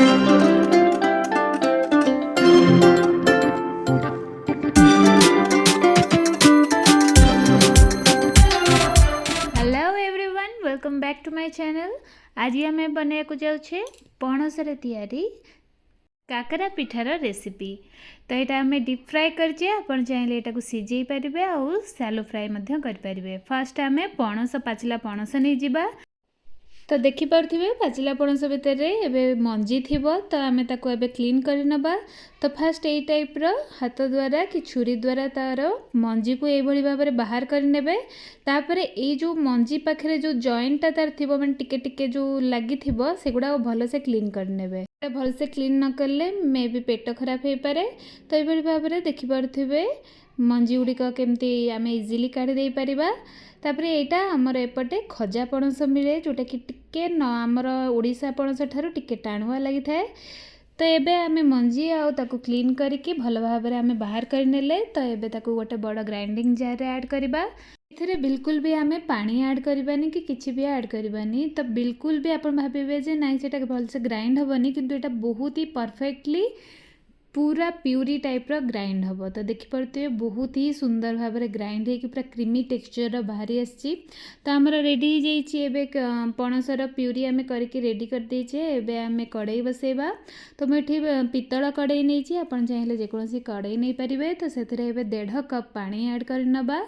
Hello everyone, welcome back to my channel. आज आम बनवाक जाऊे पणसरे तैयारी काकरा पिठार रेसिपी। तो यहाँ आम डीप फ्राए करजे, आपन चाहिए यहाँ सीझे पारे आउ सैलो फ्राए करें। फास्ट आम पणस पाचिला पणस नहीं जावा। तो देखिपे पाचिला पणस भितर एवं मंजी थी, तो आम ताको क्लीन कर नबा। तो फास्ट यही टाइप्र हाथ द्वारा कि छुरी द्वारा तार मंजी को यही भाव में बाहर करने। तापर ये जो मंजी पाखे जो जॉइंटा तार थी मैंने टिके टिके जो लगी से गुड़ा भलसे क्लीन करने। भलसे क्लीन न कले मे भी पेट खराब हो पारे। तो ये भाव में देखिपे मंजी गुड़िक केमती आम इजिली काढ़ी पारिबा। तापर यहाँ आमर एपटे खजा पणस मिले जोटा कि टिके न आमर ओडिशा पणस ठारू टिके टाणुआ लगी थाए। तो ये आम मंजी आकु क्लीन करके भल भाव में आम बाहर करने। तो ये गोटे बड़ ग्राइंडिंग जार ऐड करवा। एथिरे बिल्कुल भी आम पानी ऐड करवानी कि किसी भी ऐड करवानी। तो बिल्कुल भी आप भावे जे नाई से भलसे ग्राइंड हेनी, किंतु यहाँ बहुत ही परफेक्टली पूरा प्यूरी टाइप्र ग्राइंड हम। तो देखिपे बहुत ही सुंदर भाव में ग्राइंड हो पूरा क्रीमी टेक्सचर बाहरी आसी। तो आमर रेडी हो जाइए पणसर प्यूरी आम करके रेडी कर देचे। एबे आम कड़ाई बसेबा। तो मुझे पितल कड़ाई नहीं, आपन चाहिए जेकोसी कड़ाई नहीं पारे। तो से 1.5 कप पानी ऐड कर नबा।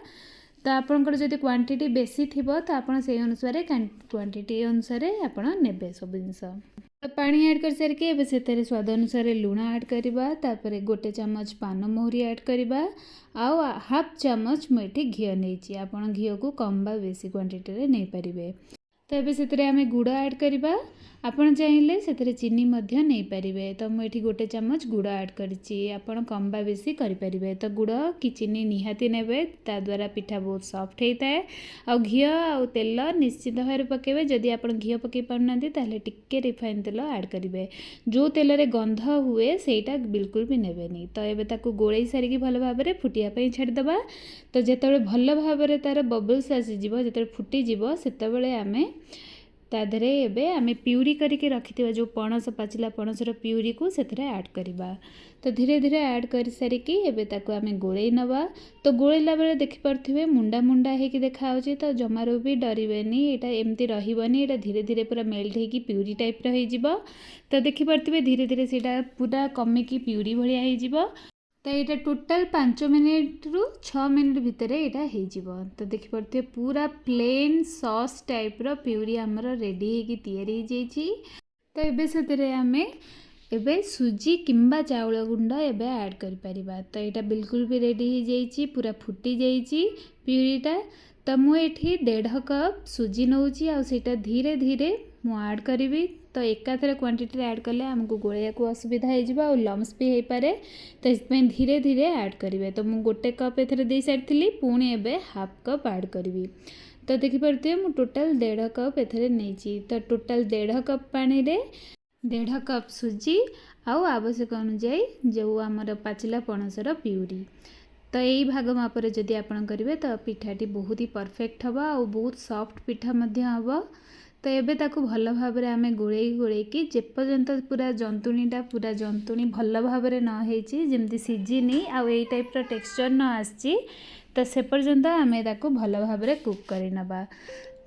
तो आपंकर जब क्वांटिटी बेसी थी तो आप अनुसार क्वांटिटी अनुसार आप ने सब जिनस। तो पानी ऐड कर सारिके एबे से स्वाद अनुसार लुण ऐड करवा। तापर 1 चामच पान मोहरी ऐड करवा। आउ हाफ चामच मुझे घी नहीं, आप घी को कम बा बेसी क्वांटिटी नहीं पारे। तो ये से आम गुड़ ऐड करवा। आपन चाहिए से चीनी नहीं पारे। तो मुझे 1 चामच गुड़ ऐड करी, आपन कम बा बेसी करें। तो गुड़ कि चीनी निहाती ने, ता द्वारा पिठा बहुत सॉफ्ट होता है। आ घी आ तेल निश्चित भाव में पकेबे। जदि आप घी पकई पारना ताहले टिक्के रिफाइन तेल ऐड करेंगे। जो तेल रे गंध हुए सेटा बिल्कुल भी नेबेनी। तो ये गोलई सारिकी भल भाव में फुटिया छाड़ीदबा। तो जिते भल भाव में तार बबल्स आसीज, जो फुटीज से आम ताधरे एबे आमे प्यूरी करके रखिथिबा जो पणस पाचिला पणसर प्यूरी को सेथरे ऐड करबा। तो धीरे धीरे ऐड कर सारिकी एबे ताको आमे गोळेई नबा। तो गोळेला बेले देखि परथिबे मुंडा मुंडा हेकी देखा होची। तो जमारो भी डरिबेनी, एटा एमती रहिबनी, एटा धीरे धीरे पूरा मेल्ट हेकी प्यूरी टाइप रो होइजिबो। तो देखि परथिबे धीरे धीरे सेटा पूरा कमिकी प्यूरी भलिया होइजिबो। तो ये टोटाल 5 मिनिट रु 6 मिनिट भितर यहाँ हो। तो देखिपे पूरा प्लेन सॉस टाइप्र प्यूरी आमर रेडी होगी तैयारी हो जाइए। तो ये से आम एबे सुजी किंबा चाउल गुंड एबे ऐड कर परिबा। तो यहाँ बिल्कुल भी रेडी हो जाइए, पूरा फुटी जाइए प्यूरीटा। तो मुझे 1.5 कप सुजी नौची आ सेटा धीरे धीरे मु ऐड करी। तो एकाथरे क्वांटिटी ऐड कले आमको गोलिया को असुविधा हो लम्स भी हो पारे। तो इसमें धीरे धीरे ऐड करेंगे। तो मुझे 1 कप एथरे दे सारी पुणी एबे हाफ कप ऐड करी। तो देखिपे मु टोटाल 1.5 कप एथरे नहीं। तो टोटाल 1.5 कप पानी रे 1.5 कप सुजी आउ आवश्यक अनुसार जो आमर पाचिला पणसर प्यूरी। तो यही भाग मापर जदि आपन करेंगे तो पिठाटी बहुत ही परफेक्ट हम और बहुत सॉफ्ट पिठा हम। तो ये ताको भल भाव में आम गोलैकी जेपर्यंत पूरा जंतुणीटा पूरा जंतुणी भल भाव में नई जमी सीझिनी आउ ये टाइप्र टेक्सचर न आसी। तो से पर्यंत आम ताको भल भाव में कुक कर नबा।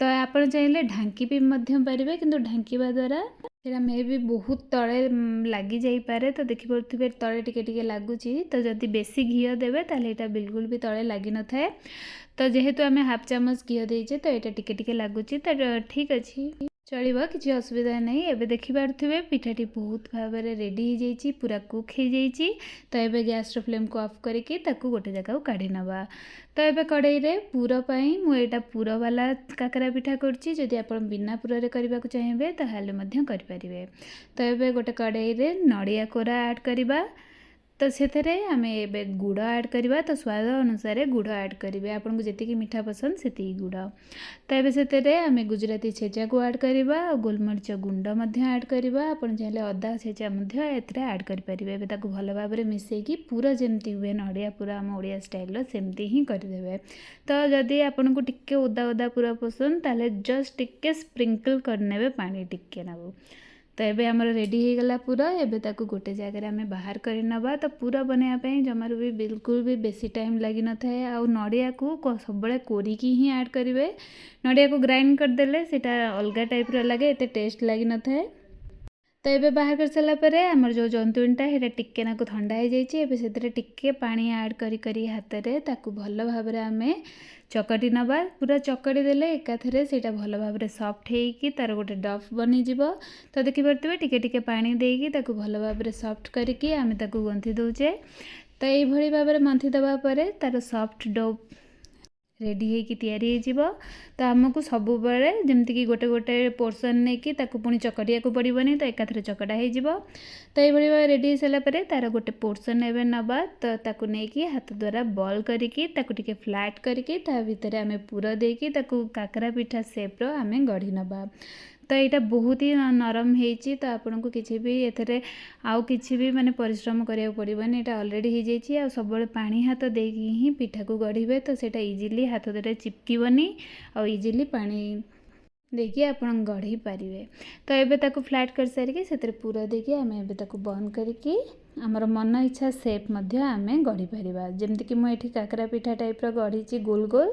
तो आप चाहिए ढांकी भी पारे, किंतु ढांकीवा द्वारा मे भी बहुत तले लगी जापे। तो देखिपे तले टिके लगुच। तो जदि बेसी घी देवे ताले यहाँ बिल्कुल भी तले लगी न थाए। तो जेहेतु आम हाफ चामच घी देचे तो यहाँ टिके लगुच। तो ठीक अच्छे चलो, किसी असुविधा नहीं। एबे देखिपे पिठाटी बहुत भाव में रेडी हो जाइए, पूरा कुक हो जाइए। तो ये गैस फ्लेम को ऑफ करके गोटे जगह काढ़ी नवा। तो ये कड़ाई रे पूर पाई मुझे पूर वाला काकरा पिठा करछि। जदि आप बिना पूर रे करबा को चाहिए ताहले मध्य करें। तो ये गोटे कड़ाई रे नड़िया कोरा ऐड करवा। तो से आम ए गुड़ ऐड करवा। तो स्वाद अनुसार गुड़ ऐड करेंगे, आपको जी मीठा पसंद से गुड़। तो ये से आम गुजराती छेचा को ऐड करवा, गोलमरीच गुंड ऐड करवा। आप चाहिए अदा छेचा ऐड करेंगे। भल भाव में मिसेकी पूरा जमती हुए नड़िया पूरा आम ओडिया स्टाइल सेमती ही करदे। तो जदि आपन को टिके ओदा ओदा पूरा पसंद ताले जस्ट टिके स्प्रिंकल करने पानी टिके नागू। तो एबे हमर रेडी हो गला पूरा एबे ताकू गोटे जगह आम बाहर कर नवा। तो पूरा बनायापाई जमार भी बिल्कुल भी बेसी टाइम लगी न थाए। आ नड़िया को सब कोरिकी ही ऐड करेंगे। नड़िया को ग्राइंड करदेले सेटा अलग टाइप लगे, एते टेस्ट लगी न थाए। तो ये बाहर कर सारापर आमर जो जंतुणीटा है टिके नाकु ठंडा हो जाए। से टिके पानी ऐड करी हाथ में ताकू भल भाव आम चकटी नवा। पूरा चकटी देले एकाथरे सेटा भल भाव सॉफ्ट होगी तार गोटे डफ बनीज। तो देखिपे टिके टिके पानी देकी ताकू भल भाव सॉफ्ट करके आम ताकू गंथि दौचे। तो ये भाव में मंथि देवापर तार सॉफ्ट डो रेडी होगी तैयारी हो। तो आमको सब बड़े जमती गोटे गोटे पोर्सन नहीं कि पुणी चकटिया को पड़ोनी। तो एकाथरे चकटा हो। तो ये रेडी हो सारापर तार गोटे पोर्सन एवं नवा। तो ताकू नहीं हाथ द्वारा बॉल करके टिके फ्लैट करके भितर आम पूरा देकी काकरा पिठा सेप्र आम गढ़ी नवा। तो यहाँ बहुत ही नरम होती। तो आपन को किसी भी एथरे आउ किसी भी माने परिश्रम करिया पड़ोनी। यहाँ अलरेडी हो जाइए। आ सब पानी हाथ देकी ही पिठा को गढ़े। तो सेटा इजिली हाथ द्वारा चिपकनी और इजिली पानी देखिए आपन गढ़ी पारे। तो ये ताकू फ्लैट कर सारिके से पूरा देखिए आम ए बंद करके आमर मन इच्छा सेप आम गढ़ी पार। जमती मुझे काकरा पिठा टाइप गढ़ी गोल गोल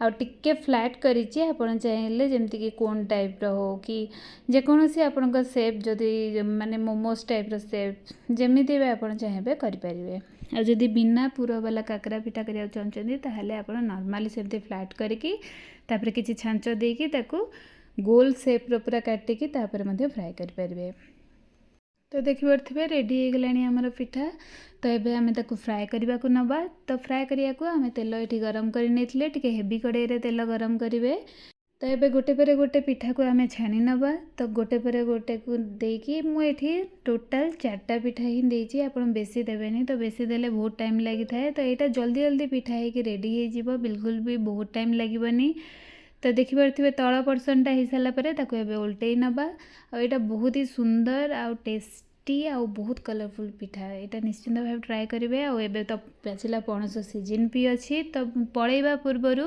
आ टिके फ्लैट करी। आपन चाहिए जमती कि कोन टाइप हो कि जेकोसी आपण सेप जदि माने मोमोज टाइप सेप जमीती भी आपन चाहिए करें। आ जदि बिना पूरा वाला काकरा पिठा करिया चाहते ताहले आपन नॉर्मली सेमती फ्लैट करके तापर किछि छांच देकी ताकू गोल सेप पूरा काटिकी तापर मध्ये फ्राए कर परिबे। तो देखिपे रेडी हो गलानी आमर पिठा। तो ये आम ताकू फ्राए करने को नवा। तो फ्राए करिया को आम तेल ये गरम कर हेवी कड़ाई तेल गरम करेंगे। तो ये गोटे पर गोटे पिठा को आम छाणी नवा। तो गोटे पर गोटे को देकी मुझे टोटाल 4टा पिठा ही देती। आप बेसी देवेनी। तो बेसी देले बहुत टाइम लगी थाए। तो यहाँ जल्दी जल्दी पिठा है रेडी हो बिल्कुल भी बहुत टाइम लगनी। तो देखिपे तल पर्सनटा हो सारापर ताकू उल्टे नवा। और यहाँ बहुत ही सुंदर आ टेस्टी आ बहुत कलरफुल पिठा। यहाँ निश्चिंत भाव ट्राए करेंगे। आबे तो पाचिला पणस सीजन भी अच्छी। तो पलैवा पूर्वर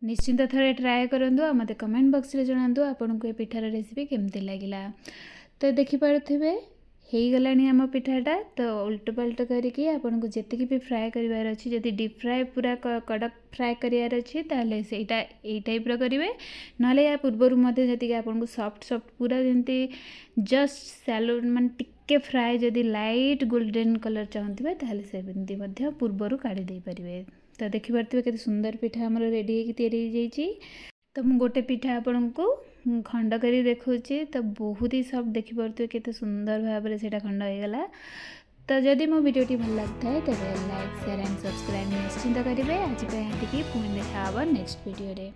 निश्चिंत थे ट्राए करूँ। आ मत कमेंट बॉक्स रे जणातु आपन को ये पिठार रेसिपी केमती लगिला। तो देखिपे हो गलानी आम पिठाटा। तो उल्ट पल्ट करके आपन को जितकी भी फ्राए करार अच्छी जदि डीप फ्राए पूरा कड़क फ्राए करार अच्छी ताले सेटा ए टाइप करेंगे। ना या पूर्वर जी आपन को सॉफ्ट सॉफ्ट पूरा जमती जस्ट सैलो मान टिके फ्राए जदि लाइट गोल्डन कलर चाहते ताले सेमती पूर्वर काढ़ी दे पारे। तो देखिपे केते सुंदर पिठा आमर रेडी होगी तैयारी हो जाइए। तो मुझे गोटे पिठा आपण को खंड करी देखुची। तो बहुत ही सब देखिपे केते सुंदर भाव में से खंड हो गला। तो जदि मो वीडियोटी भल लगता है तेज लाइक शेयर एंड सब्सक्राइब निश्चिंत करेंगे। आज पुणी देखा नेक्स्ट वीडियो रे।